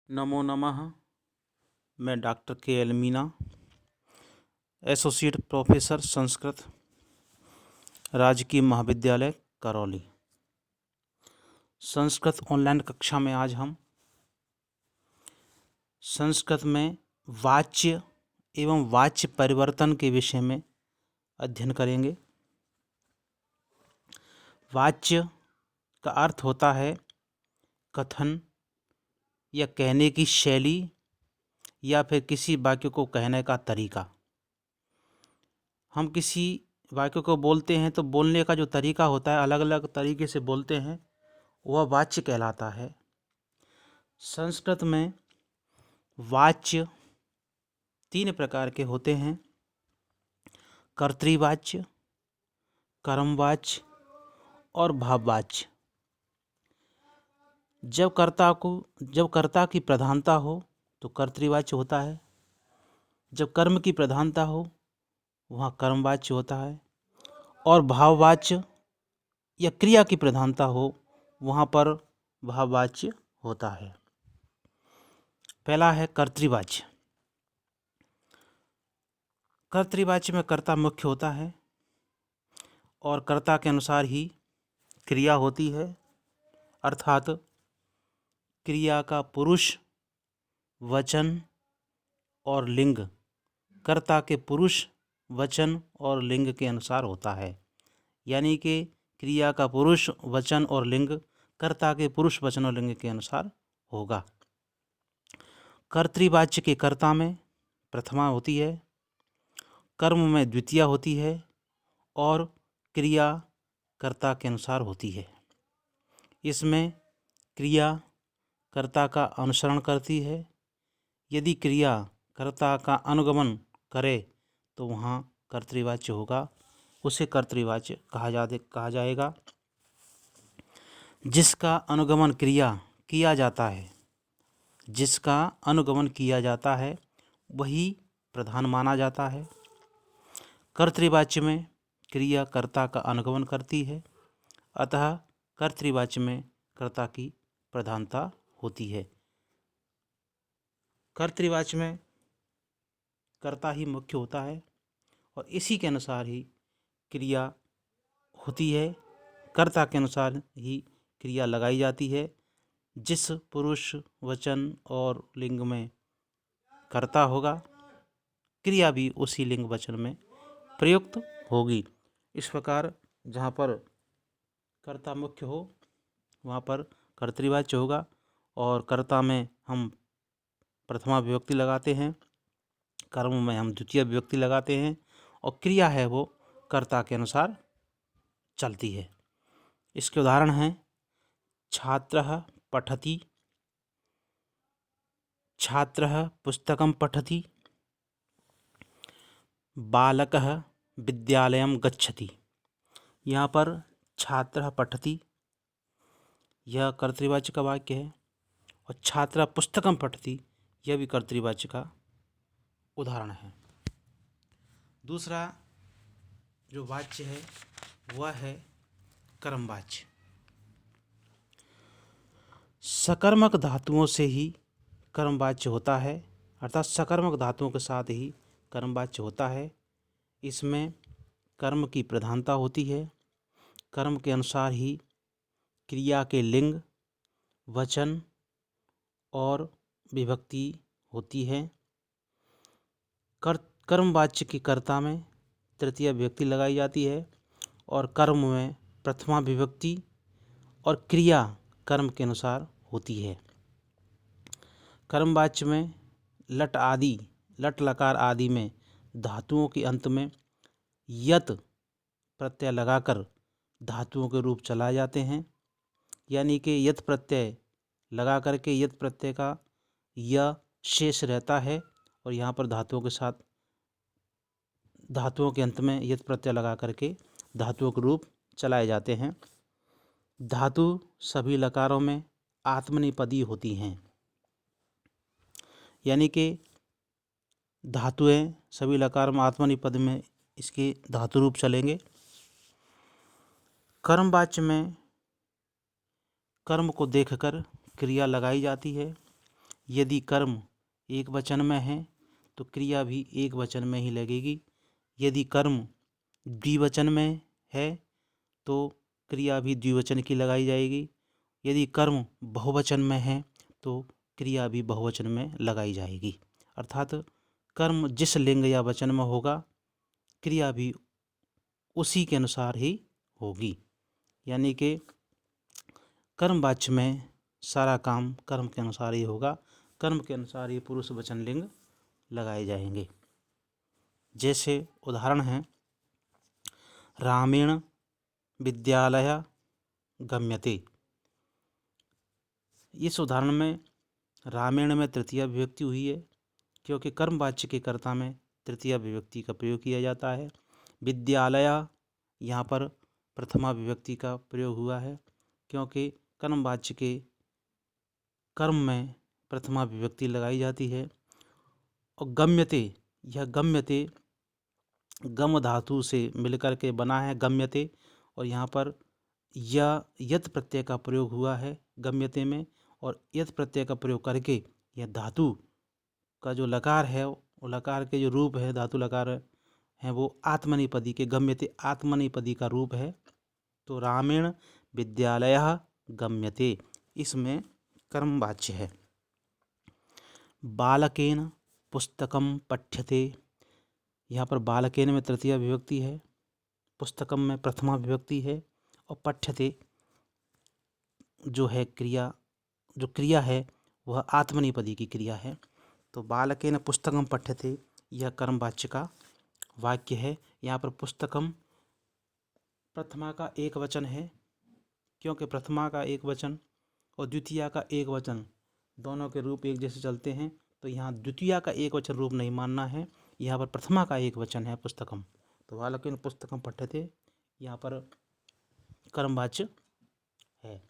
नमो नमः। मैं डॉक्टर के L Meena, associate professor Sanskrit, राजकीय महाविद्यालय करौली। संस्कृत ऑनलाइन कक्षा में आज हम संस्कृत में वाच्य एवं वाच्य परिवर्तन के विषय में अध्ययन करेंगे। वाच्य का अर्थ होता है कथन या कहने की शैली या फिर किसी वाक्य को कहने का तरीका। हम किसी वाक्य को बोलते हैं तो बोलने का जो तरीका होता है, अलग अलग तरीके से बोलते हैं, वह वाच्य कहलाता है। संस्कृत में वाच्य 3 प्रकार के होते हैं: कर्तृवाच्य, कर्मवाच्य और भाववाच्य। जब कर्ता की प्रधानता हो तो कर्तृवाच्य होता है, जब कर्म की प्रधानता हो वहाँ कर्मवाच्य होता है, और भाववाच्य या क्रिया की प्रधानता हो वहाँ पर भाववाच्य होता है। पहला है कर्तृवाच्य। कर्तृवाच्य में कर्ता मुख्य होता है और कर्ता के अनुसार ही क्रिया होती है, अर्थात क्रिया का पुरुष, वचन और लिंग कर्ता के पुरुष, वचन और लिंग के अनुसार होता है। यानी कि क्रिया का पुरुष, वचन और लिंग कर्ता के पुरुष, वचन और लिंग के अनुसार होगा। कर्तृवाच्य के कर्ता में प्रथमा होती है, कर्म में द्वितीया होती है और क्रिया कर्ता के अनुसार होती है। इसमें क्रिया कर्ता का अनुसरण करती है। यदि क्रिया कर्ता का अनुगमन करे तो वहाँ कर्तृवाच्य होगा, उसे कर्तृवाच्य कहा जाएगा। जिसका अनुगमन किया जाता है वही प्रधान माना जाता है। कर्तृवाच्य में क्रिया कर्ता का अनुगमन करती है, अतः कर्तृवाच्य में कर्ता की प्रधानता होती है। कर्तृवाच्य में कर्ता ही मुख्य होता है और इसी के अनुसार ही क्रिया होती है, कर्ता के अनुसार ही क्रिया लगाई जाती है। जिस पुरुष, वचन और लिंग में कर्ता होगा, क्रिया भी उसी लिंग वचन में प्रयुक्त होगी। इस प्रकार जहाँ पर कर्ता मुख्य हो वहाँ पर कर्तृवाच्य होगा और कर्ता में हम प्रथमा विभक्ति लगाते हैं, कर्म में हम द्वितीय विभक्ति लगाते हैं और क्रिया है वो कर्ता के अनुसार चलती है। इसके उदाहरण हैं छात्रः पठति, छात्रः पुस्तकं पठति, बालकः विद्यालयं गच्छति। यहाँ पर छात्रः पठति यह कर्तृवाच्य का वाक्य है और छात्रः पुस्तकं पठति यह भी कर्तृवाच्य का उदाहरण है। दूसरा जो वाच्य है वह है कर्मवाच्य। सकर्मक धातुओं से ही कर्मवाच्य होता है, अर्थात सकर्मक धातुओं के साथ ही कर्मवाच्य होता है। इसमें कर्म की प्रधानता होती है, कर्म के अनुसार ही क्रिया के लिंग, वचन और विभक्ति होती है। कर्मवाच्य की कर्ता में तृतीय विभक्ति लगाई जाती है और कर्म में प्रथमा विभक्ति और क्रिया कर्म के अनुसार होती है। कर्मवाच्य में लट लकार आदि में धातुओं के अंत में यत प्रत्यय लगाकर धातुओं के रूप चलाए जाते हैं। यानी कि यत प्रत्यय लगा करके यत प्रत्यय का य शेष रहता है और यहाँ पर धातुओं के अंत में यत प्रत्यय लगा करके धातुओं के रूप चलाए जाते हैं। धातु सभी लकारों में आत्मनेपदी होती हैं, यानी कि धातुएं सभी लकार में आत्मनेपद में इसके धातु रूप चलेंगे। कर्मवाच्य में कर्म को देखकर क्रिया लगाई जाती है, यदि कर्म एक वचन में है तो क्रिया भी एक वचन में ही लगेगी। यदि कर्म द्विवचन में है तो क्रिया भी द्विवचन की लगाई जाएगी। यदि कर्म बहुवचन में है तो क्रिया भी बहुवचन में लगाई जाएगी। अर्थात कर्म जिस लिंग या वचन में होगा क्रिया भी उसी के अनुसार ही होगी। यानी कि कर्मवाच्य में सारा काम कर्म के अनुसार ही होगा। कर्म के अनुसार ही पुरुष वचन लिंग लगाए जाएंगे। जैसे उदाहरण है, रामेण विद्यालय गम्यते। इस उदाहरण में रामेण में तृतीया विभक्ति हुई है क्योंकि कर्मवाच्य के कर्ता में तृतीया विभक्ति का प्रयोग किया जाता है। विद्यालय यहाँ पर प्रथमा विभक्ति का प्रयोग हुआ है क्योंकि कर्मवाच्य के कर्म में प्रथमा विभक्ति लगाई जाती है। और गम्यते, यह गम्यते गम धातु से मिलकर के बना है गम्यते, और यहाँ पर यत प्रत्यय का प्रयोग हुआ है गम्यते में, और यत प्रत्यय का प्रयोग करके यह धातु का जो लकार है वो लकार के जो रूप है धातु लकार है वो आत्मनेपदी के गम्यते आत्मनेपदी का रूप है। तो रामेण विद्यालयः गम्यते, इसमें कर्मवाच्य है। बालकेन पुस्तकम पठ्यते, यहाँ पर बालकेन में तृतीया विभक्ति है, पुस्तकम में प्रथमा विभक्ति है, और पठ्यते जो है क्रिया है वह आत्मनेपदी की क्रिया है। तो बालकेन पुस्तकम पठ्यते यह कर्मवाच्य का वाक्य है। यहाँ पर पुस्तकम प्रथमा का एक वचन है क्योंकि प्रथमा का एक वचन और द्वितीया का एक वचन दोनों के रूप एक जैसे चलते हैं, तो यहाँ द्वितीया का एक वचन रूप नहीं मानना है, यहाँ पर प्रथमा का एक वचन है पुस्तकम। तो बालकेन पुस्तकम पठ्यते यहाँ पर कर्मवाच्य है।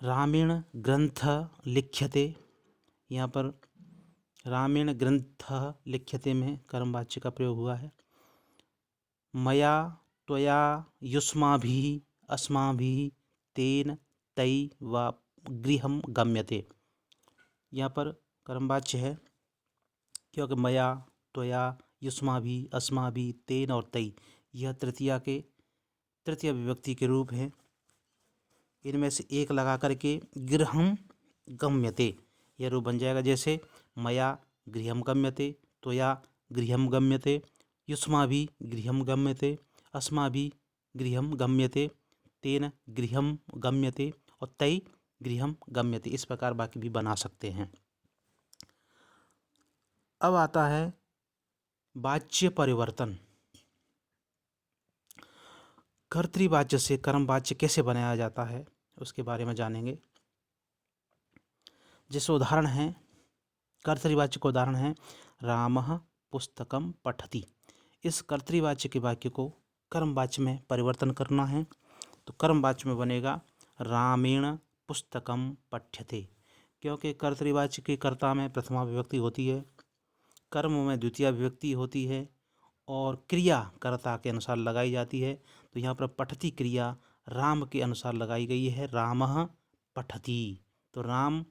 रामेण ग्रंथ लिख्यते, यहाँ पर रामेण ग्रंथ लिख्यते में कर्मवाच्य का प्रयोग हुआ है। मया त्वया युष्माभिः अस्माभिः तेन तै व गृहं गम्यते, यहाँ पर कर्मवाच्य है क्योंकि मया त्वया युष्माभिः अस्माभिः तेन और तै यह तृतीय विभक्ति के रूप हैं। इनमें से एक लगा करके गृहं गम्यते यह रूप बन जाएगा। जैसे मया गृहं गम्यते, त्वया गृहं गम्यते, युष्माभिः गृहं गम्यते, अस्माभिः गृहं गम्यते, तेन गृहं गम्यते और तै गृहं गम्यते। इस प्रकार वाक्य भी बना सकते हैं। अब आता है वाच्य परिवर्तन। कर्तृवाच्य से कर्मवाच्य कैसे बनाया जाता है उसके बारे में जानेंगे। जैसे उदाहरण है, कर्तृवाच्य का उदाहरण है रामः पुस्तकम पठति। इस कर्तृवाच्य के वाक्य को कर्मवाच्य में परिवर्तन करना है तो कर्मवाच्य में बनेगा रामेण पुस्तकम पठ्यते, क्योंकि कर्तृवाच्य के कर्ता में प्रथमा विभक्ति होती है, कर्म में द्वितीय विभक्ति होती है और क्रिया कर्ता के अनुसार लगाई जाती है। तो यहाँ पर पठति क्रिया राम के अनुसार लगाई गई है, रामः पठति। तो राम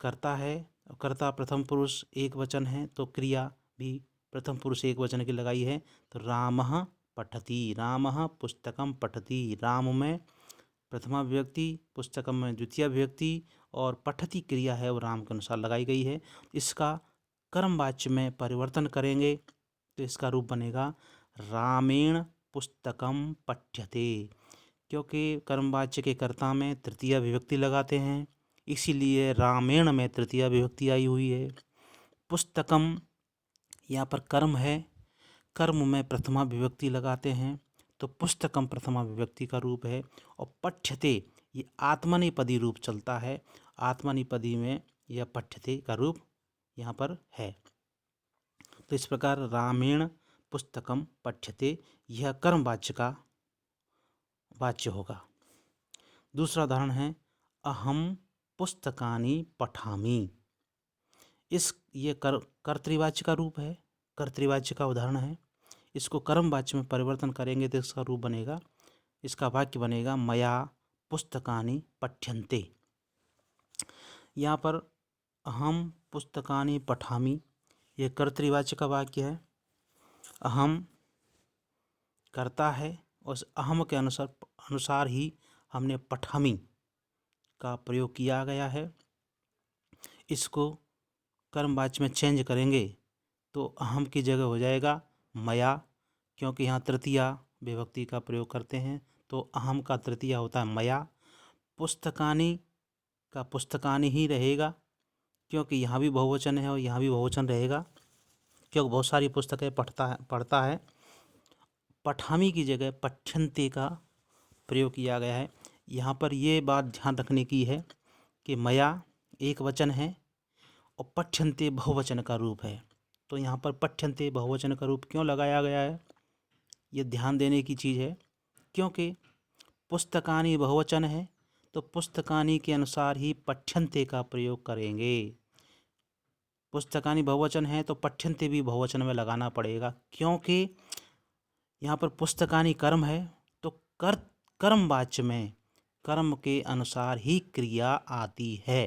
कर्ता है और कर्ता प्रथम पुरुष एक वचन है तो क्रिया भी प्रथम पुरुष एक वचन की लगाई है। तो रामः पठति, रामः पुस्तकम पठति। राम में प्रथमा विभक्ति, पुस्तकम में द्वितीय विभक्ति और पठति क्रिया है वो राम के अनुसार लगाई गई है। इसका कर्मवाच्य में परिवर्तन करेंगे तो इसका रूप बनेगा रामेण पुस्तकम पठ्यते, क्योंकि कर्मवाच्य के कर्ता में तृतीय विभक्ति लगाते हैं इसीलिए रामेण में तृतीय विभक्ति आई हुई है। पुस्तकम यहाँ पर कर्म है, कर्म में प्रथमा विभक्ति लगाते हैं तो पुस्तकम प्रथमा विभक्ति का रूप है। और पठ्यते ये आत्मनेपदी रूप चलता है, आत्मनेपदी में यह पठ्यते का रूप यहाँ पर है। तो इस प्रकार रामेण पुस्तकम पठ्यते यह कर्मवाच्य का वाच्य होगा। दूसरा उदाहरण है अहम पुस्तकानि पठामि। ये कर्तृवाच्य का रूप है, कर्तृवाच्य का उदाहरण है। इसको कर्मवाच्य में परिवर्तन करेंगे तो इसका रूप बनेगा, इसका वाक्य बनेगा मया पुस्तकानि पठ्यन्ते। यहाँ पर अहम पुस्तकानि पठामि, ये कर्तृवाच्य का वाक्य है। अहम कर्ता है, उस अहम के अनुसार ही हमने पठामि का प्रयोग किया गया है। इसको कर्मवाच्य में चेंज करेंगे तो अहम की जगह हो जाएगा मया, क्योंकि यहाँ तृतीया विभक्ति का प्रयोग करते हैं तो अहम का तृतीया होता है मया। पुस्तकानि का पुस्तकानि ही रहेगा, क्योंकि यहाँ भी बहुवचन है और यहाँ भी बहुवचन रहेगा, क्योंकि बहुत सारी पुस्तकें पढ़ता है। पठामि की जगह पठ्यन्ते का प्रयोग किया गया है। यहाँ पर ये बात ध्यान रखने की है कि मया एक वचन है और पठ्यन्ते बहुवचन का रूप है। तो यहाँ पर पठ्यन्ते बहुवचन का रूप क्यों लगाया गया है, ये ध्यान देने की चीज़ है। क्योंकि पुस्तकानि बहुवचन है तो पुस्तकानि के अनुसार ही पठ्यन्ते का प्रयोग करेंगे। पुस्तकानि बहुवचन है तो पठ्यन्ते भी बहुवचन में लगाना पड़ेगा, क्योंकि यहाँ पर पुस्तकानि कर्म है तो कर्मवाच्य में कर्म के अनुसार ही क्रिया आती है,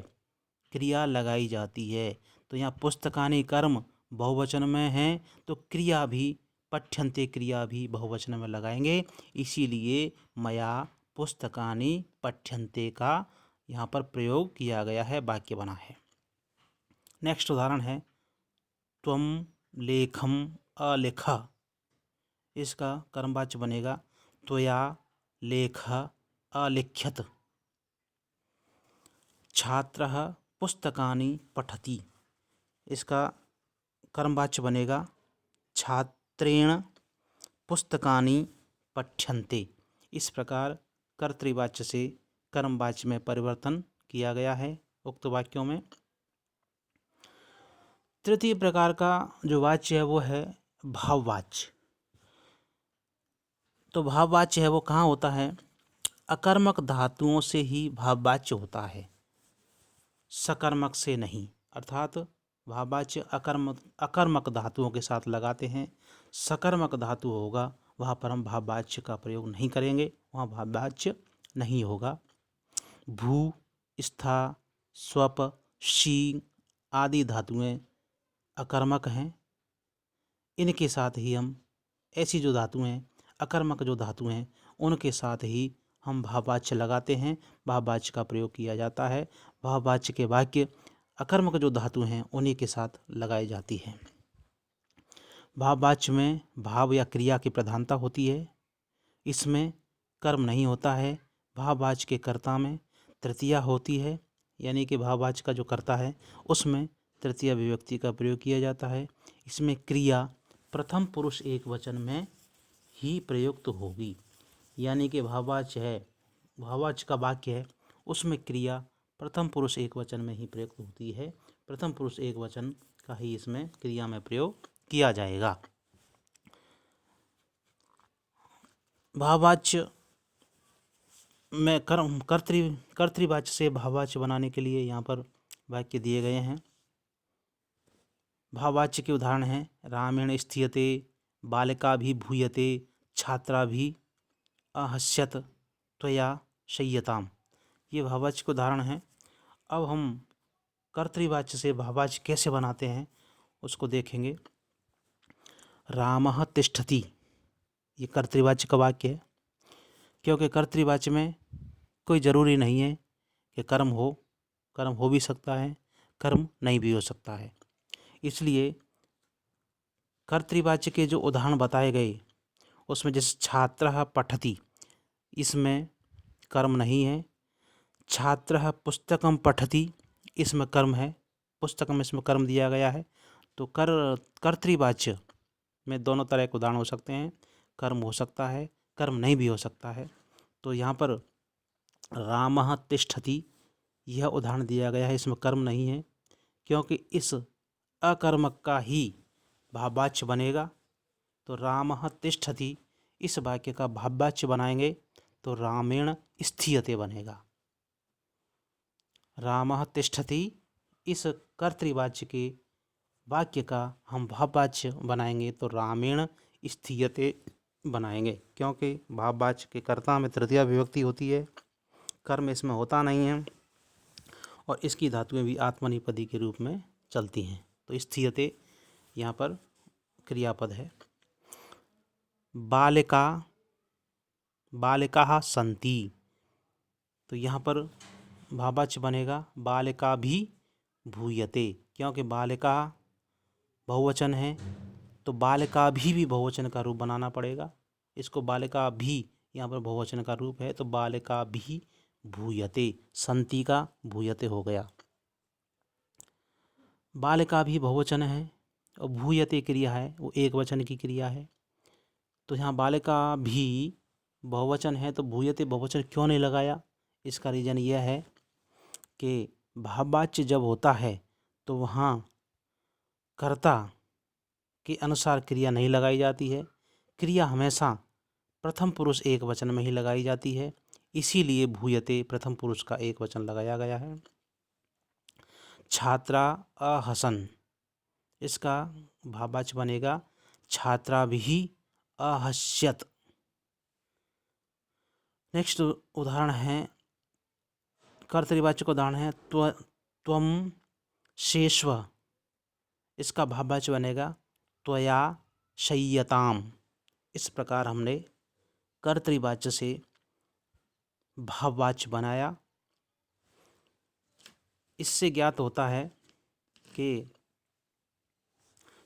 क्रिया लगाई जाती है। तो यहाँ पुस्तकानि कर्म बहुवचन में है तो क्रिया भी पठ्यन्ते क्रिया भी बहुवचन में लगाएंगे, इसीलिए मया पुस्तकानि पठ्यन्ते का यहाँ पर प्रयोग किया गया है, वाक्य बना है। नेक्स्ट उदाहरण है त्वम लेखम अलिखा, इसका कर्मवाच्य बनेगा त्वया लेखः अलिख्यत। छात्रः पुस्तकानि पठति, इसका कर्मवाच्य बनेगा छात्रेण पुस्तकानि पठ्यन्ते। इस प्रकार कर्तृवाच्य से कर्मवाच्य में परिवर्तन किया गया है उक्त वाक्यों में। तृतीय प्रकार का जो वाच्य है वो है भाववाच्य। तो भाववाच्य है वो कहाँ होता है, अकर्मक धातुओं से ही भाववाच्य होता है, सकर्मक से नहीं। अर्थात भाववाच्य अकर्मक धातुओं के साथ लगाते हैं, सकर्मक धातु होगा वहाँ पर हम भाववाच्य का प्रयोग नहीं करेंगे, वहाँ भाववाच्य नहीं होगा। भू, स्था, स्वप, शी आदि धातुएं अकर्मक हैं, इनके साथ ही हम ऐसी जो धातुएं हैं अकर्मक जो धातु हैं उनके साथ ही हम भाववाच्य लगाते हैं, भाववाच्य का प्रयोग किया जाता है। भाववाच्य के वाक्य अकर्मक जो धातु हैं उन्हीं के साथ लगाई जाती है। भाववाच्य में भाव या क्रिया की प्रधानता होती है, इसमें कर्म नहीं होता है। भाववाच्य के कर्ता में तृतीया होती है, यानी कि भाववाच्य का जो कर्ता है उसमें तृतीया विभक्ति का प्रयोग किया जाता है। इसमें क्रिया प्रथम पुरुष एक वचन में ही प्रयुक्त होगी, यानी कि भाववाच्य है, भाववाच्य का वाक्य है उसमें क्रिया प्रथम पुरुष एक वचन में ही प्रयुक्त होती है, प्रथम पुरुष एक वचन का ही इसमें क्रिया में प्रयोग किया जाएगा। भाववाच्य में कर्तृवाच्य से भाववाच्य बनाने के लिए यहाँ पर वाक्य दिए गए हैं। भाववाच्य के उदाहरण हैं रामेण स्थीयते, बालिका भी भूयते, छात्रा भी अहस्यत, त्वया शय्यताम। ये भाववाच्य के उदाहरण हैं। अब हम कर्तृवाच्य से भाववाच्य कैसे बनाते हैं उसको देखेंगे। रामः तिष्ठति, ये कर्तृवाच्य का वाक्य है, क्योंकि कर्तृवाच्य में कोई ज़रूरी नहीं है कि कर्म हो भी सकता है, कर्म नहीं भी हो सकता है। इसलिए कर्तृवाच्य के जो उदाहरण बताए गए उसमें जैसे छात्रः पठति, इसमें कर्म नहीं है। छात्रः पुस्तकं पठति, इसमें कर्म है, पुस्तकम इसमें कर्म दिया गया है। तो कर्तृवाच्य में दोनों तरह के उदाहरण हो सकते हैं, कर्म हो सकता है, कर्म नहीं भी हो सकता है। तो यहाँ पर रामः तिष्ठति यह उदाहरण दिया गया है, इसमें कर्म नहीं है, क्योंकि इस अकर्मक का ही भाववाच्य बनेगा। तो रामः तिष्ठति इस वाक्य का भाववाच्य बनाएंगे तो रामेण स्थीयते बनेगा। रामः तिष्ठति इस कर्तृवाच्य के वाक्य का हम भाववाच्य बनाएंगे तो रामेण स्थीयते बनाएंगे, क्योंकि भाववाच्य के कर्ता में तृतीया विभक्ति होती है, कर्म इसमें होता नहीं है और इसकी धातुएं भी आत्मनेपदी के रूप में चलती हैं। तो स्थीयते यहाँ पर क्रियापद है। बालिका, बालिकाः सन्ति, तो यहाँ पर भावाच्य बनेगा बालिका भी भूयते, क्योंकि बालिका बहुवचन है तो बालिका भी बहुवचन का रूप बनाना पड़ेगा। इसको बालिका भी यहाँ पर बहुवचन का रूप है तो बालिका भी भूयते, संति का भूयते हो गया। बालिका भी बहुवचन है और भूयते क्रिया है वो एक वचन की क्रिया है। तो यहाँ बालिका भी बहुवचन है तो भूयते बहुवचन क्यों नहीं लगाया? इसका रीज़न यह है कि भाववाच्य जब होता है तो वहाँ कर्ता के अनुसार क्रिया नहीं लगाई जाती है। क्रिया हमेशा प्रथम पुरुष एक वचन में ही लगाई जाती है, इसीलिए भूयते प्रथम पुरुष का एक वचन लगाया गया है। छात्रा अहसन, इसका भाववाच्य बनेगा छात्रा भी अहस्यत। नेक्स्ट उदाहरण है कर्तृवाच्य का उदाहरण है त्वम शेष्व, इसका भाववाच्य बनेगा त्वया शय्यताम। इस प्रकार हमने कर्तृवाच्य से भाववाच्य बनाया। इससे ज्ञात होता है कि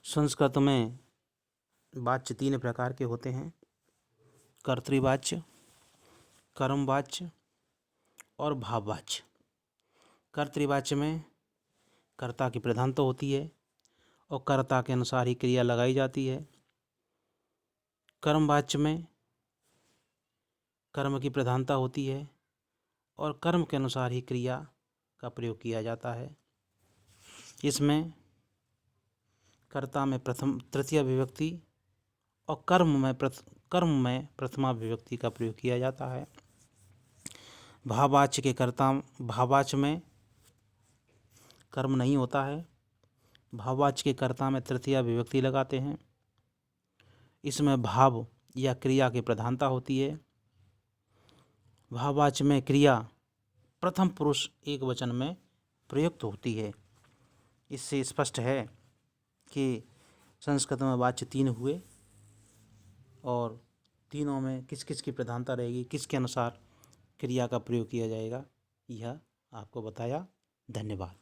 संस्कृत में वाच्य 3 प्रकार के होते हैं, कर्तृवाच्य, कर्मवाच्य और भाववाच्य। कर्तृवाच्य में कर्ता की प्रधानता होती है और कर्ता के अनुसार ही क्रिया लगाई जाती है। कर्मवाच्य में कर्म की प्रधानता होती है और कर्म के अनुसार ही क्रिया का प्रयोग किया जाता है। इसमें कर्ता में प्रथम तृतीय विभक्ति और कर्म में प्रथमा विभक्ति का प्रयोग किया जाता है। भाववाच्य में कर्म नहीं होता है, भाववाच्य के कर्ता में तृतीया विभक्ति लगाते हैं। इसमें भाव या क्रिया की प्रधानता होती है। भाववाच्य में क्रिया प्रथम पुरुष एक वचन में प्रयुक्त होती है। इससे स्पष्ट है कि संस्कृत में वाच्य 3 हुए और तीनों में किस किस की प्रधानता रहेगी, किसके अनुसार क्रिया का प्रयोग किया जाएगा, यह आपको बताया। धन्यवाद।